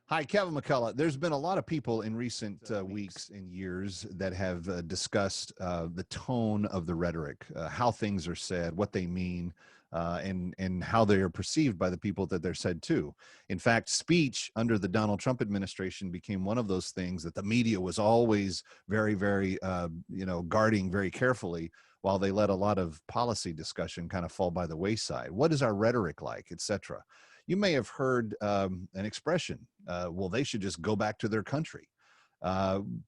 Hi, Kevin McCullough. There's been a lot of people in recent weeks and years that have discussed the tone of the rhetoric, how things are said, what they mean, and how they are perceived by the people that they're said to. In fact, speech under the Donald Trump administration became one of those things that the media was always very, guarding very carefully, while they let a lot of policy discussion kind of fall by the wayside. What is our rhetoric like, etc.? You may have heard an expression, well, they should just go back to their country.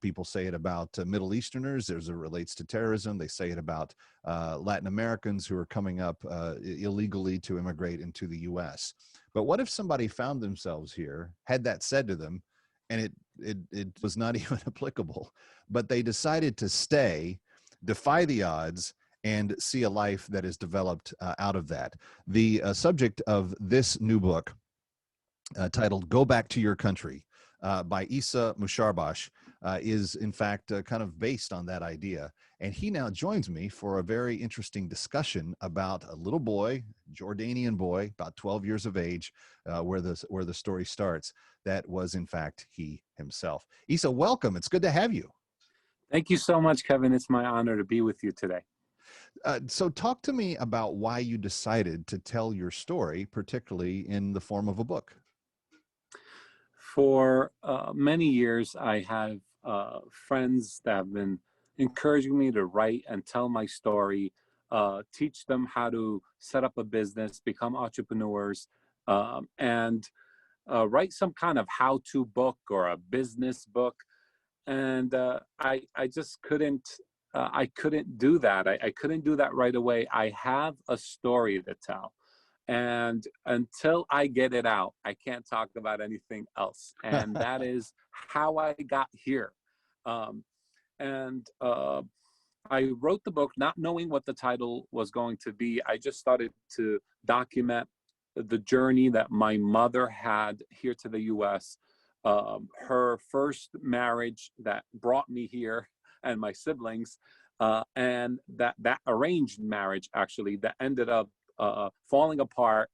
People say it about Middle Easterners as it relates to terrorism. They say it about Latin Americans who are coming up illegally to immigrate into the U.S. But what if somebody found themselves here, had that said to them, and it was not even applicable, but they decided to stay, defy the odds, and see a life that is developed out of that. The subject of this new book, titled Go Back to Your Country, by Issa Musharbash, is in fact kind of based on that idea. And he now joins me for a very interesting discussion about a little boy, Jordanian boy, about 12 years of age, where the story starts. That was in fact he himself. Issa, welcome. It's good to have you. Thank you so much, Kevin. It's my honor to be with you today. So talk to me about why you decided to tell your story, particularly in the form of a book. For many years, I have friends that have been encouraging me to write and tell my story, teach them how to set up a business, become entrepreneurs, and write some kind of how-to book or a business book. And I just couldn't. I couldn't do that. I couldn't do that right away. I have a story to tell. And until I get it out, I can't talk about anything else. And that is how I got here. And I wrote the book not knowing what the title was going to be. I just started to document the journey that my mother had here to the U.S., her first marriage that brought me here and my siblings, and that arranged marriage actually that ended up falling apart,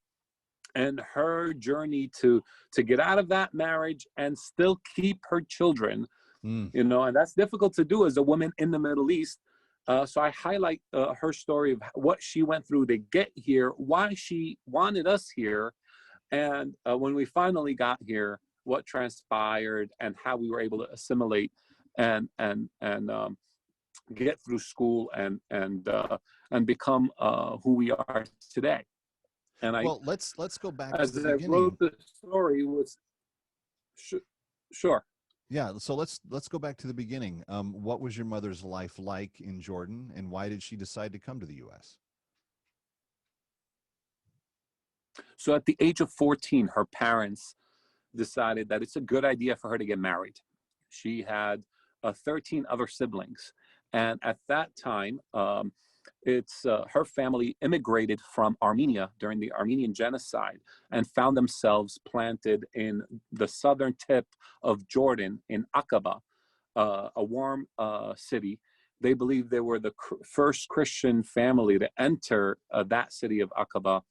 and her journey to get out of that marriage and still keep her children. And that's difficult to do as a woman in the Middle East. So I highlight her story of what she went through to get here, why she wanted us here, and when we finally got here, what transpired and how we were able to assimilate and get through school and become who we are today. And well, let's go back as to the I beginning. wrote the story was sure. Yeah, so let's go back to the beginning. What was your mother's life like in Jordan, and why did she decide to come to the U.S.? So at the age of 14, her parents decided that it's a good idea for her to get married. She had 13 other siblings. And at that time, her family immigrated from Armenia during the Armenian genocide and found themselves planted in the southern tip of Jordan in Aqaba, a warm city. They believe they were the first Christian family to enter that city of Aqaba.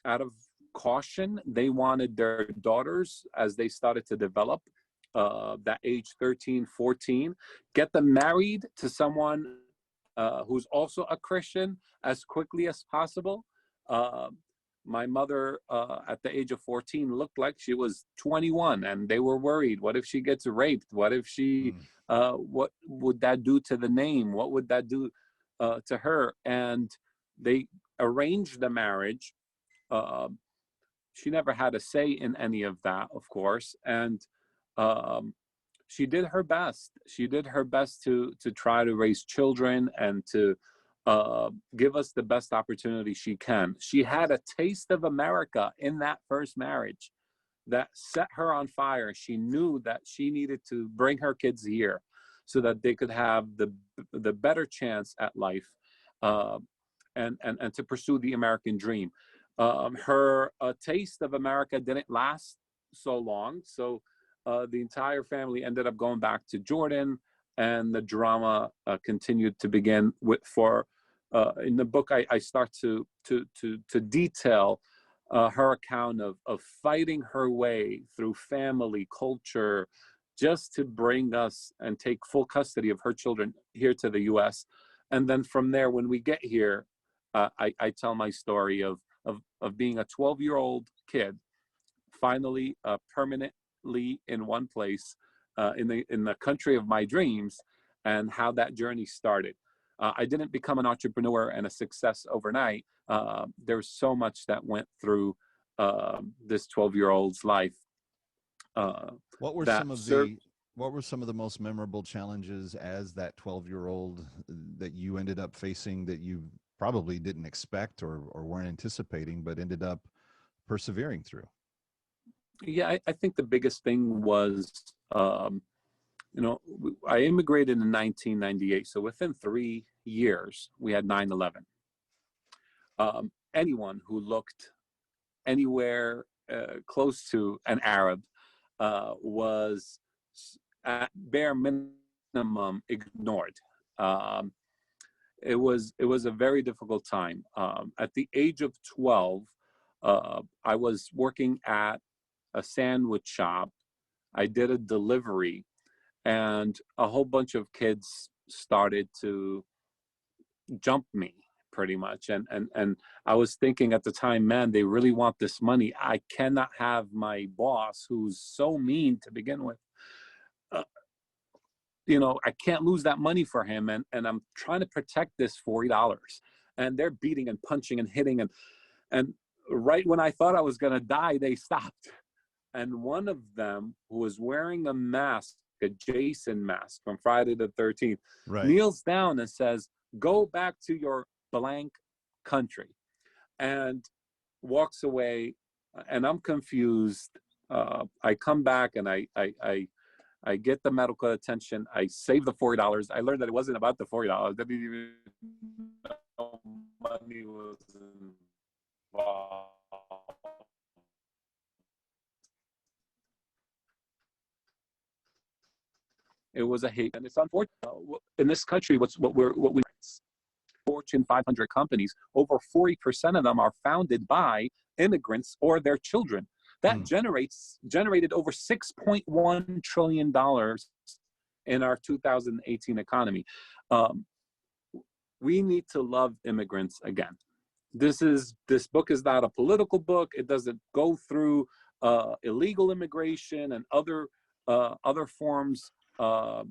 Out of caution, they wanted their daughters, as they started to develop, that age 13, 14, get them married to someone who's also a Christian as quickly as possible. My mother, at the age of 14, looked like she was 21, and they were worried. What if she gets raped? What if she, what would that do to the name? What would that do to her? And they arranged the marriage. She never had a say in any of that, of course. And she did her best. She did her best to try to raise children and to give us the best opportunity she can. She had a taste of America in that first marriage that set her on fire. She knew that she needed to bring her kids here so that they could have the better chance at life, and to pursue the American dream. Her taste of America didn't last so long, so the entire family ended up going back to Jordan, and the drama continued to begin with. In the book, I start to detail her account of fighting her way through family, culture, just to bring us and take full custody of her children here to the U.S. And then from there, when we get here, I tell my story of being a 12-year-old kid, finally permanently in one place, in the country of my dreams, and how that journey started. I didn't become an entrepreneur and a success overnight. There's so much that went through this 12-year-old's life. What were some of the most memorable challenges as that 12-year-old that you ended up facing that you probably didn't expect or weren't anticipating, but ended up persevering through? Yeah, I think the biggest thing was, I immigrated in 1998. So within 3 years, we had 9/11. Anyone who looked anywhere close to an Arab was at bare minimum ignored. It was a very difficult time. At the age of 12, I was working at a sandwich shop. I did a delivery, and a whole bunch of kids started to jump me pretty much. And I was thinking at the time, man, they really want this money. I cannot have my boss, who's so mean to begin with, I can't lose that money for him. And I'm trying to protect this $40. And they're beating and punching and hitting. And right when I thought I was going to die, they stopped. And one of them, who was wearing a mask, a Jason mask from Friday the 13th, right, kneels down and says, "Go back to your blank country," and walks away. And I'm confused. I come back and I get the medical attention. I save the $40. I learned that it wasn't about the $40. I didn't even know money was involved. It was a hate, and it's unfortunate. In this country, what we Fortune 500 companies, over 40% of them are founded by immigrants or their children. That generated over $6.1 trillion in our 2018 economy. We need to love immigrants again. This book is not a political book. It doesn't go through illegal immigration and other forms of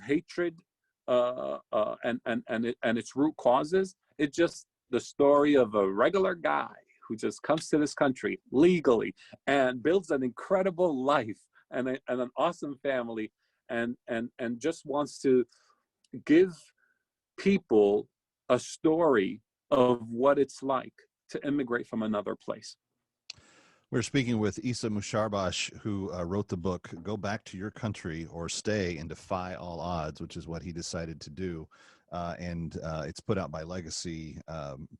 hatred and its root causes. It's just the story of a regular guy who just comes to this country legally and builds an incredible life and an awesome family, and just wants to give people a story of what it's like to immigrate from another place. We're speaking with Issa Musharbash, who wrote the book, Go Back to Your Country or Stay and Defy All Odds, which is what he decided to do. And it's put out by Legacy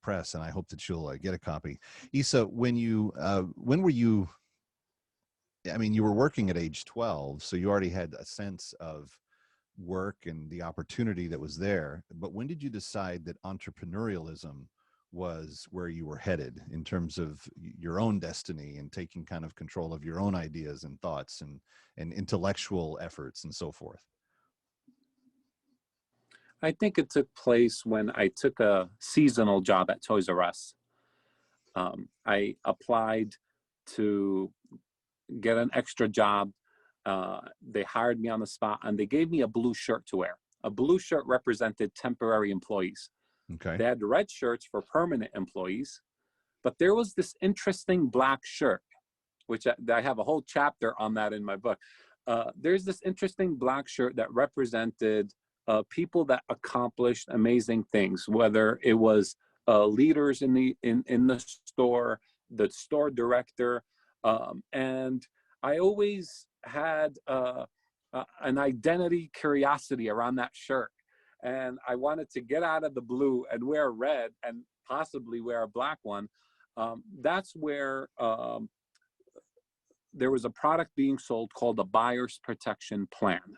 Press, and I hope that you'll get a copy. Issa, when were you, I mean, you were working at age 12, so you already had a sense of work and the opportunity that was there. But when did you decide that entrepreneurialism was where you were headed in terms of your own destiny and taking kind of control of your own ideas and thoughts and intellectual efforts and so forth? I think it took place when I took a seasonal job at Toys R Us. I applied to get an extra job. They hired me on the spot, and they gave me a blue shirt to wear. A blue shirt represented temporary employees. Okay. They had red shirts for permanent employees, but there was this interesting black shirt, which I have a whole chapter on that in my book. There's this interesting black shirt that represented people that accomplished amazing things, whether it was leaders in the store, the store director, and I always had an identity curiosity around that shirt. And I wanted to get out of the blue and wear red and possibly wear a black one. That's where there was a product being sold called a buyer's protection plan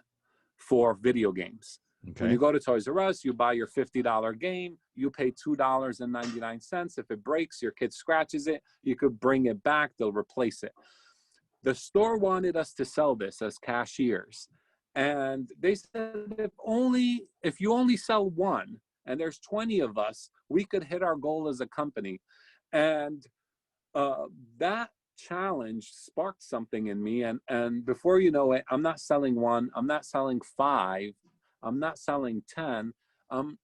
for video games. When you Okay. go to Toys R Us, you buy your $50 game, you pay $2.99. If it breaks, your kid scratches it, you could bring it back, they'll replace it. The store wanted us to sell this as cashiers. And they said, if you only sell one, and there's 20 of us, we could hit our goal as a company. And uh, that challenge sparked something in me. And before you know it, I'm not selling one, I'm not selling five, I'm not selling 10. I'm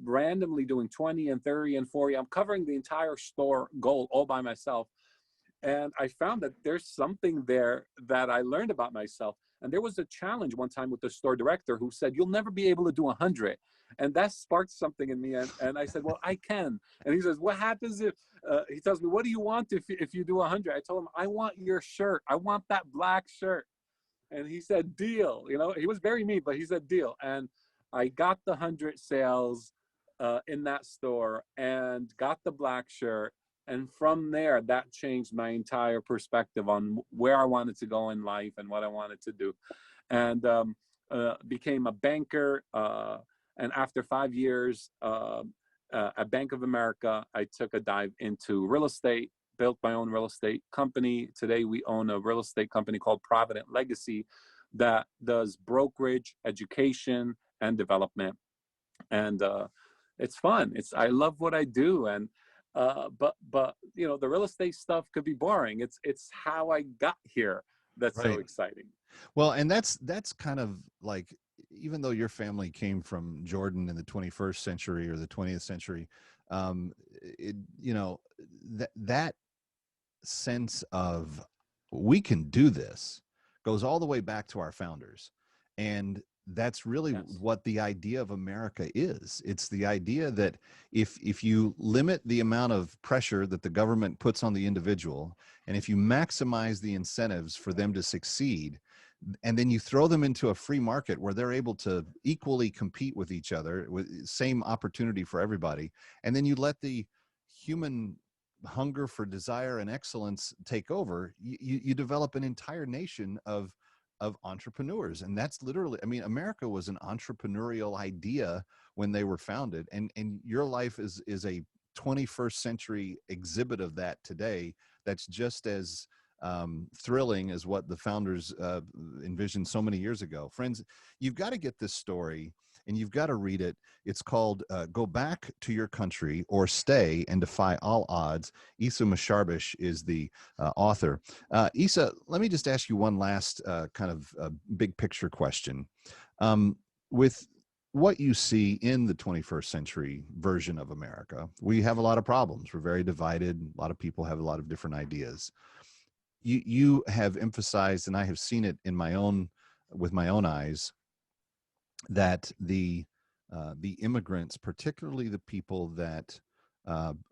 randomly doing 20 and 30 and 40. I'm covering the entire store goal all by myself. And I found that there's something there that I learned about myself. And there was a challenge one time with the store director who said, you'll never be able to do 100. And that sparked something in me. And I said, well, I can. And he says, what happens if, he tells me, what do you want if you do 100? I told him, I want your shirt. I want that black shirt. And he said, deal. You know, he was very mean, but he said, deal. And I got the 100 sales in that store and got the black shirt. And from there, that changed my entire perspective on where I wanted to go in life and what I wanted to do. And became a banker. And after 5 years at Bank of America, I took a dive into real estate, built my own real estate company. Today, we own a real estate company called Provident Legacy that does brokerage, education, and development. And it's fun. I love what I do. And but you know, the real estate stuff could be boring. It's how I got here that's so Right. exciting. Well, and that's kind of like, even though your family came from Jordan in the 21st century or the 20th century, you know, that sense of we can do this goes all the way back to our founders. And that's really Yes. what the idea of America is. It's the idea that if you limit the amount of pressure that the government puts on the individual, and if you maximize the incentives for them to succeed, and then you throw them into a free market where they're able to equally compete with each other with same opportunity for everybody, and then you let the human hunger for desire and excellence take over, you develop an entire nation of entrepreneurs. And that's literally, I mean, America was an entrepreneurial idea when they were founded, and your life is a 21st century exhibit of that today. That's just as thrilling as what the founders envisioned so many years ago. Friends, you've got to get this story and you've got to read it. It's called Go Back to Your Country or Stay and Defy All Odds. Issa Musharbash is the author. Issa, let me just ask you one last kind of big picture question. With what you see in the 21st century version of America, we have a lot of problems. We're very divided. A lot of people have a lot of different ideas. You have emphasized, and I have seen it in my own, with my own eyes, that the immigrants, particularly the people that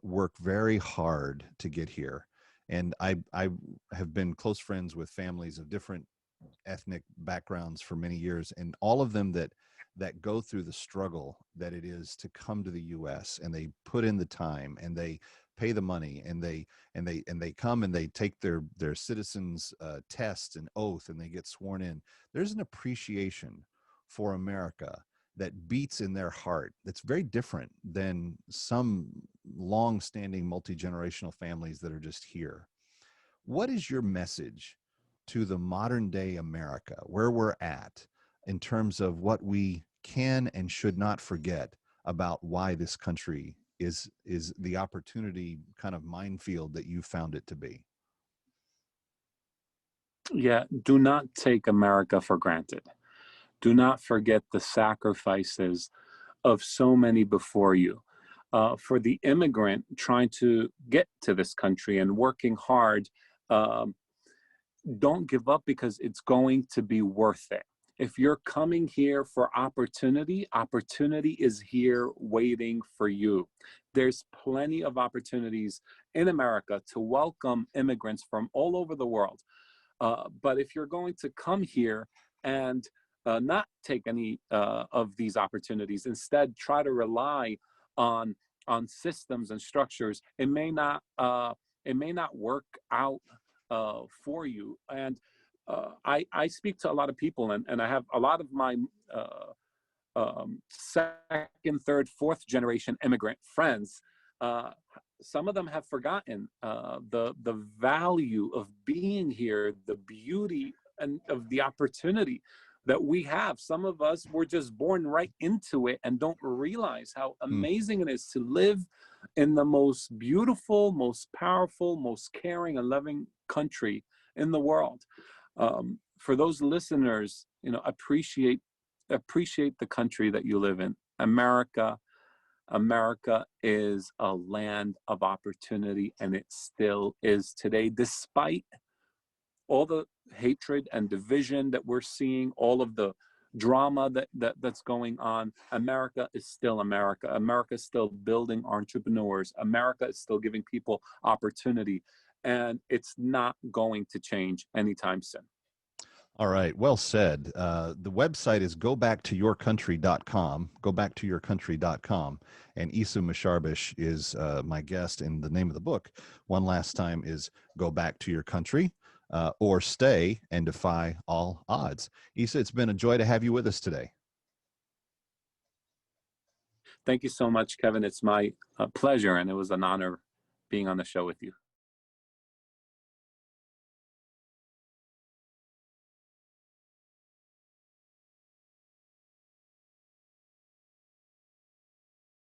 work very hard to get here, and I have been close friends with families of different ethnic backgrounds for many years, and all of them that go through the struggle that it is to come to the U.S. and they put in the time and they pay the money and they come and they take their citizens test and oath and they get sworn in. There's an appreciation for America that beats in their heart that's very different than some long-standing multi-generational families that are just here. What is your message to the modern day America, where we're at, in terms of what we can and should not forget about why this country is the opportunity kind of minefield that you found it to be? Yeah, do not take America for granted. Do not forget the sacrifices of so many before you. For the immigrant trying to get to this country and working hard, don't give up, because it's going to be worth it. If you're coming here for opportunity, opportunity is here waiting for you. There's plenty of opportunities in America to welcome immigrants from all over the world. But if you're going to come here and not take any of these opportunities, instead try to rely on systems and structures, it may not work out for you. And I speak to a lot of people, and I have a lot of my second, third, fourth generation immigrant friends, some of them have forgotten the value of being here, the beauty and of the opportunity that we have. Some of us were just born right into it and don't realize how amazing it is to live in the most beautiful, most powerful, most caring and loving country in the world. For those listeners, appreciate the country that you live in. America is a land of opportunity, and it still is today, despite all the hatred and division that we're seeing, all of the drama that's going on. America is still America. America is still building entrepreneurs. America is still giving people opportunity, and it's not going to change anytime soon. All right. Well said. The website is gobacktoyourcountry.com, gobacktoyourcountry.com. And Issa Musharbash is my guest, and the name of the book, one last time, is Go Back to Your Country, or Stay and Defy All Odds. Issa, it's been a joy to have you with us today. Thank you so much, Kevin. It's my pleasure, and it was an honor being on the show with you.